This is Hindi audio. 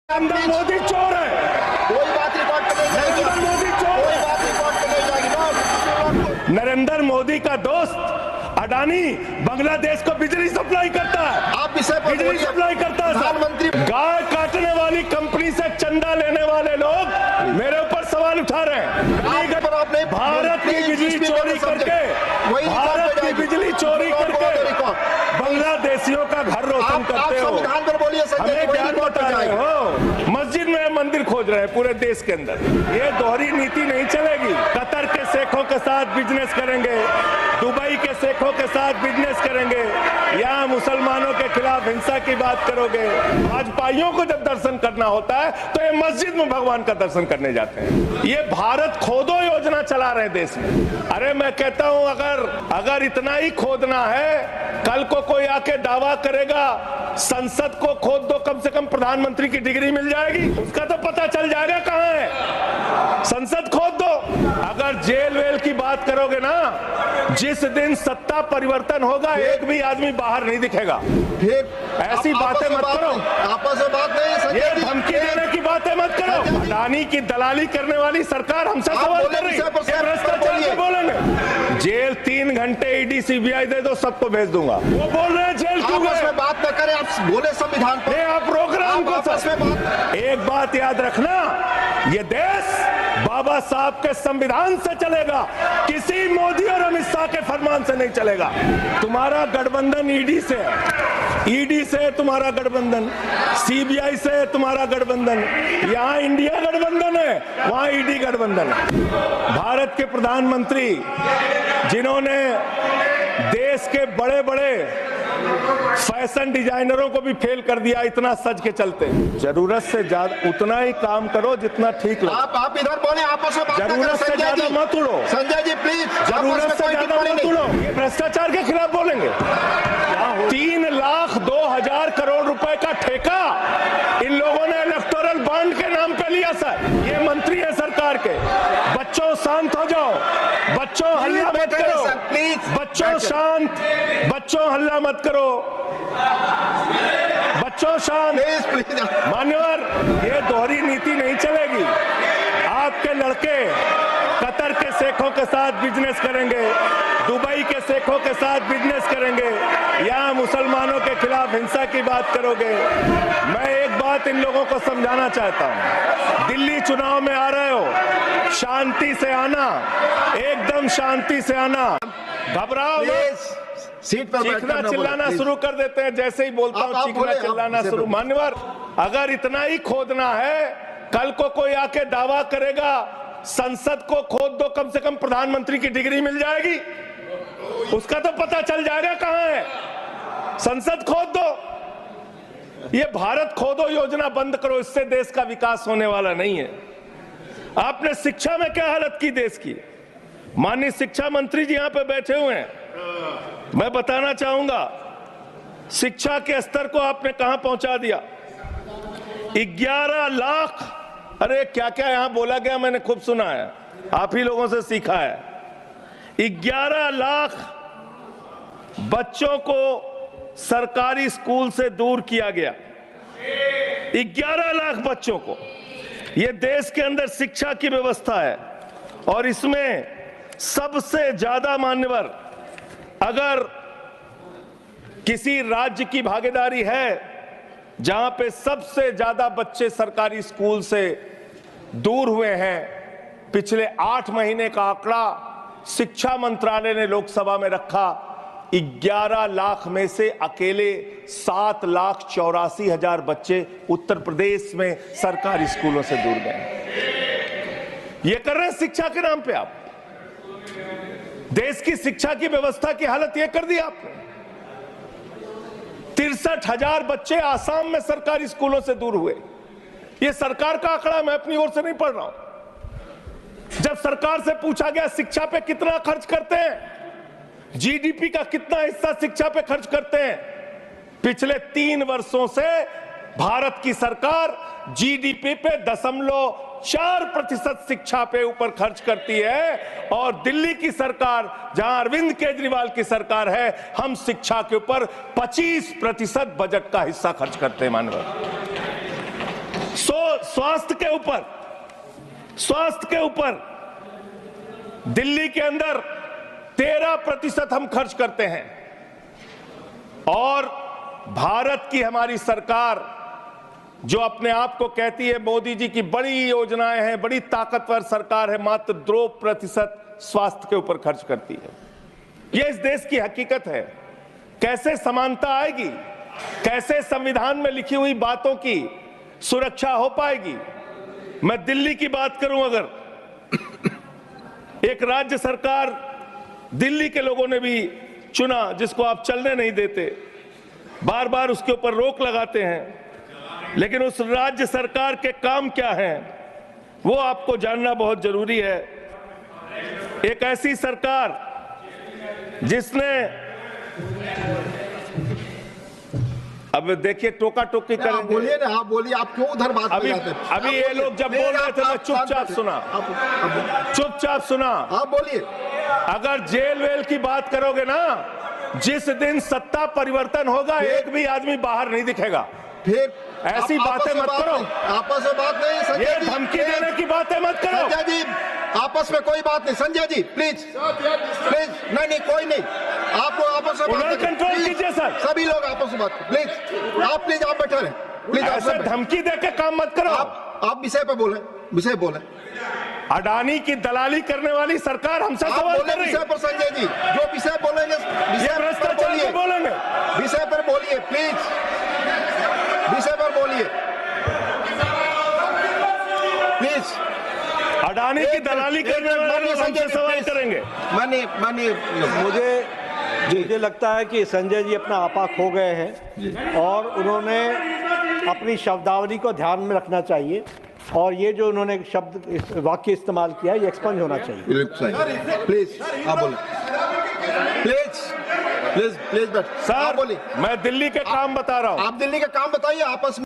नरेंद्र मोदी चोर है। कोई बात रिकॉर्ड पे नहीं जाएगी। नरेंद्र मोदी चोर कोई है। बात रिकॉर्ड पे नहीं जाएगी। नरेंद्र मोदी का दोस्त अडानी बांग्लादेश को बिजली सप्लाई करता है। आप विषय पर बिजली बोलिए। सप्लाई करता है। प्रधानमंत्री गाय काटने वाली कंपनी से चंदा लेने वाले लोग मेरे ऊपर सवाल उठा रहे हैं। पर आप नहीं भारत की बिजली चोरी करके, भारत की बिजली चोरी करके बांग्लादेशियों का घर रोशन करते हो। संविधान पर बोलिए। हमें ज्ञान बता रहे हो। मस्जिद में मंदिर खोज रहे हैं पूरे देश के अंदर। ये दोहरी नीति नहीं चलेगी। कतर के शेखों के साथ बिजनेस करेंगे, दुबई के शेखों के साथ बिजनेस करेंगे, यहाँ मुसलमानों के खिलाफ हिंसा की बात करोगे। भाजपाइयों को जब दर्शन करना होता है तो ये मस्जिद में भगवान का दर्शन करने जाते हैं। ये भारत खोदो योजना चला रहे हैं देश में। अरे मैं कहता हूं अगर इतना ही खोदना है, कल को कोई आके दावा करेगा संसद को खोद दो, कम से कम प्रधानमंत्री की डिग्री मिल जाएगी। उसका तो पता चल जाएगा कहां है। संसद खोद दो। अगर जेल वेल की बात करोगे ना, जिस दिन सत्ता परिवर्तन होगा एक भी आदमी बाहर नहीं दिखेगा। ऐसी बातें मत करो। आपस में बात नहीं। ये धमकी देने की बातें मत करो। अडानी की दलाली करने वाली सरकार हमसे सवाल कर रही है। भ्रष्टाचार से बोलेंगे। जेल 3 घंटे ईडी सीबीआई दे दो, सबको भेज दूंगा। वो बोल रहे हैं जेल क्यों गए? बात न करें, आप बोले संविधान पर। आप प्रोग्राम को आपस में बात। एक बात याद रखना, ये देश बाबा साहब के संविधान से चलेगा, किसी मोदी और अमित शाह के फरमान से नहीं चलेगा। तुम्हारा गठबंधन ईडी से है, ईडी से तुम्हारा गठबंधन, सीबीआई से तुम्हारा गठबंधन। यहाँ इंडिया गठबंधन है, वहाँ ईडी गठबंधन है। भारत के प्रधानमंत्री जिन्होंने देश के बड़े बड़े फैशन डिजाइनरों को भी फेल कर दिया, इतना सज के चलते। जरूरत से ज्यादा उतना ही काम करो जितना ठीक लगे। आप इधर बोले, आपस में बात। जरूरत से ज्यादा मत उड़ो। संजय जी प्लीज, जरूरत से ज्यादा मत उड़ो। भ्रष्टाचार के खिलाफ बोलेंगे। 3,02,000 करोड़ रुपए का ठेका इन लोगों ने इलेक्टोरल बॉन्ड के नाम पे लिया। सर ये मंत्री है सरकार के। बच्चों शांत हो जाओ, बच्चों हल्ला मत करो, बच्चों शांत, बच्चों हल्ला मत करो, बच्चों शांत। मान्यवर, ये दोहरी नीति नहीं चलेगी। आपके लड़के कतर के शेखों के साथ बिजनेस करेंगे, दुबई के शेखों के साथ बिजनेस करेंगे, यहाँ मुसलमानों के खिलाफ हिंसा की बात करोगे। मैं एक बात इन लोगों को समझाना चाहता हूँ। दिल्ली चुनाव में आ रहे हो, शांति से आना, एकदम शांति से आना। घबराओ मत। सीट पर चीखना चिल्लाना शुरू कर देते हैं जैसे ही बोलता हूँ। चीखना चिल्लाना शुरू। मान्यवर, अगर इतना ही खोदना है, कल को कोई आके दावा करेगा संसद को खोद दो, कम से कम प्रधानमंत्री की डिग्री मिल जाएगी। उसका तो पता चल जाएगा कहां है। संसद खोद दो। ये भारत खोदो योजना बंद करो, इससे देश का विकास होने वाला नहीं है। आपने शिक्षा में क्या हालत की देश की। माननीय शिक्षा मंत्री जी यहां पे बैठे हुए हैं। मैं बताना चाहूंगा, शिक्षा के स्तर को आपने कहां पहुंचा दिया। 11 लाख, अरे क्या क्या यहां बोला गया, मैंने खूब सुना है, आप ही लोगों से सीखा है। 11 लाख बच्चों को सरकारी स्कूल से दूर किया गया। 11 लाख बच्चों को। यह देश के अंदर शिक्षा की व्यवस्था है और इसमें सबसे ज्यादा मान्यवर, अगर किसी राज्य की भागीदारी है जहां पे सबसे ज्यादा बच्चे सरकारी स्कूल से दूर हुए हैं, पिछले 8 महीने का आंकड़ा शिक्षा मंत्रालय ने लोकसभा में रखा। 11 लाख में से अकेले 7,84,000 बच्चे उत्तर प्रदेश में सरकारी स्कूलों से दूर गए। ये कर रहे हैं शिक्षा के नाम पे आप। देश की शिक्षा की व्यवस्था की हालत ये कर दी आपने। 63,000 बच्चे आसाम में सरकारी स्कूलों से दूर हुए। ये सरकार का आंकड़ा, मैं अपनी ओर से नहीं पढ़ रहा हूं। जब सरकार से पूछा गया शिक्षा पे कितना खर्च करते हैं, जीडीपी का कितना हिस्सा शिक्षा पे खर्च करते हैं, पिछले 3 वर्षों से भारत की सरकार जीडीपी पे 0.4% शिक्षा पे ऊपर खर्च करती है। और दिल्ली की सरकार, जहां अरविंद केजरीवाल की सरकार है, हम शिक्षा के ऊपर 25% बजट का हिस्सा खर्च करते हैं। मानव स्वास्थ्य के ऊपर दिल्ली के अंदर 13% हम खर्च करते हैं, और भारत की हमारी सरकार जो अपने आप को कहती है मोदी जी की बड़ी योजनाएं हैं, बड़ी ताकतवर सरकार है, मात्र 2% स्वास्थ्य के ऊपर खर्च करती है। यह इस देश की हकीकत है। कैसे समानता आएगी? कैसे संविधान में लिखी हुई बातों की सुरक्षा हो पाएगी? मैं दिल्ली की बात करूं, अगर एक राज्य सरकार दिल्ली के लोगों ने भी चुना, जिसको आप चलने नहीं देते, बार बार उसके ऊपर रोक लगाते हैं, लेकिन उस राज्य सरकार के काम क्या हैं वो आपको जानना बहुत जरूरी है। एक ऐसी सरकार जिसने, अब देखिए टोका टोकी आप करेंगे। बोलिए ना, आप बोलिए, आप क्यों उधर बात अभी कर जाते हैं? अभी ये लोग जब बोल रहे थे मैं चुपचाप सुना, आप बोलिए। अगर जेल वेल की बात करोगे ना, जिस दिन सत्ता परिवर्तन होगा एक भी आदमी बाहर नहीं दिखेगा। फिर ऐसी बातें मत करो, आपस में बात नहीं। ये संजय जी, धमकी देने की बातें मत करो। संजय जी, आपस में कोई बात नहीं। संजय जी प्लीज प्लीज, नहीं कोई नहीं, आप लोग आपस में बात उधर कंट्रोल Please, कीजिए सर। सभी लोग आपस में बात, प्लीज आप बैठे रहे, प्लीज आप ऐसे धमकी देके काम मत करो। आप विषय पे बोले, विषय बोले। अडानी की दलाली करने वाली सरकार हमसे आप सवाल बोले कर रही विषय है। पर। संजय जी जो विषय बोलेंगे ये विषय पर भ्रष्टाचार बोलिए, पे बोलेंगे, विषय पर बोलिए प्लीज, विषय पर बोलिए प्लीज। अडानी की दलाली करने वाले लोग हमसे सवाल करेंगे। मानिए मुझे लगता है कि संजय जी अपना आपा खो गए हैं और उन्होंने अपनी शब्दावली को ध्यान में रखना चाहिए, और ये जो उन्होंने शब्द वाक्य इस्तेमाल किया ये एक्सपंज होना चाहिए। प्लीज आप बोले, प्लीज प्लीज प्लीज बैठ। सर बोलिए, मैं दिल्ली के काम बता रहा हूँ। आप दिल्ली का काम बताइए आपस में।